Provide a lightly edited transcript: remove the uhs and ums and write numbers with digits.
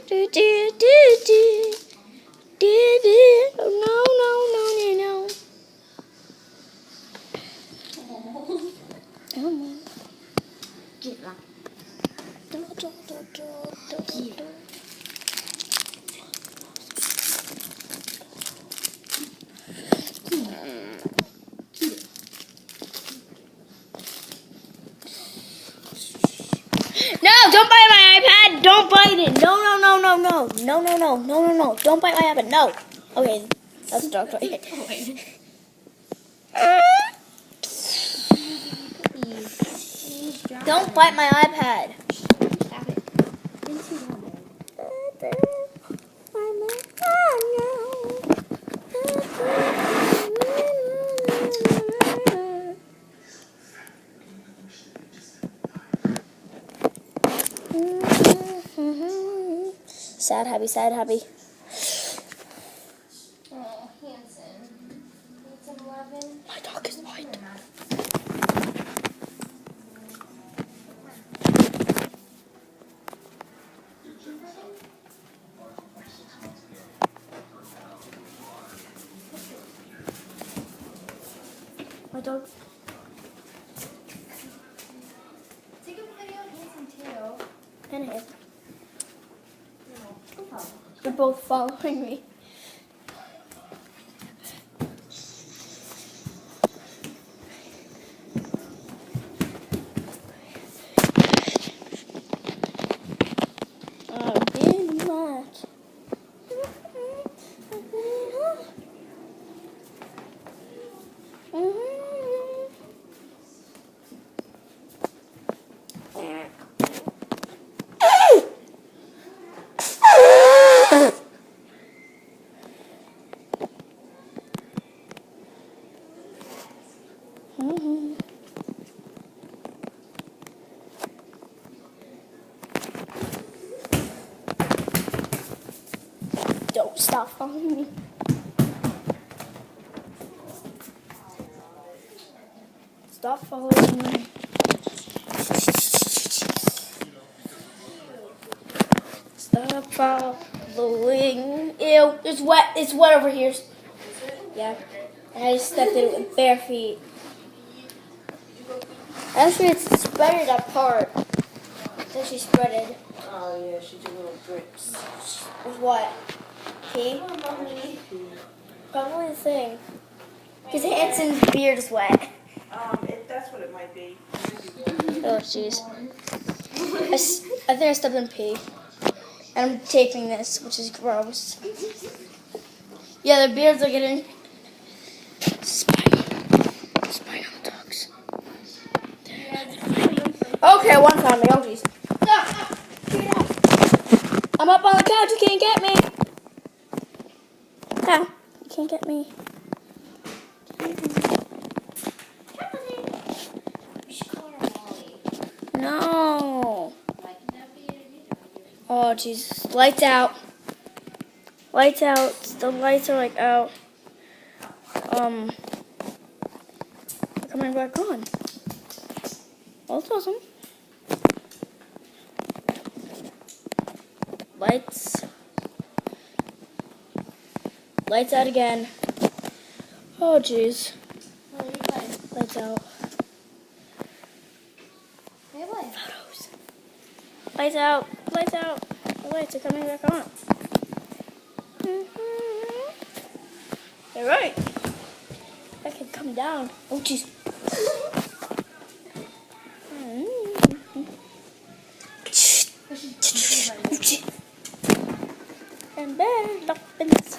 Do do do do do do. Oh, no no no no no. Oh my. Get lah. Do do do do do do. No, don't bite my iPad. Don't bite it. No, no, no, no, no. No, no, no, no, no, no. Don't bite my iPad. No. Okay, that's a dog toy. Don't bite my iPad. Stop it. It's too loud. Sad happy, sad happy. Oh, Hanson. It's 11. My dog is white. My dog. Take a video of Hanson too. And him. No. They're both following me. Don't stop following me. Stop following me. Stop following. Ew, it's wet. It's wet over here. Yeah. And I just stepped in it with bare feet. Actually, it's spreaded apart. So she spreaded. Oh yeah, she did little drips. With what? Pee? Probably the thing. Because Hanson's beard is wet. That's what it might be. Oh, jeez. I think I stepped in pee. And I'm taping this, which is gross. Yeah, their beards are getting spine on the dogs. Okay, one found me. Oh, jeez. Get out. I'm up on the couch. You can't get me. Ow. You can't get me. No. Oh, Jesus. Lights out. Lights out. The lights are like out. Coming back on. Oh, that's awesome. Lights. Lights out again. Oh, jeez. Lights out. Photos. Lights out. Lights out. The lights are coming back on. All right. I can come down. Oh, jeez. And then, dolphins.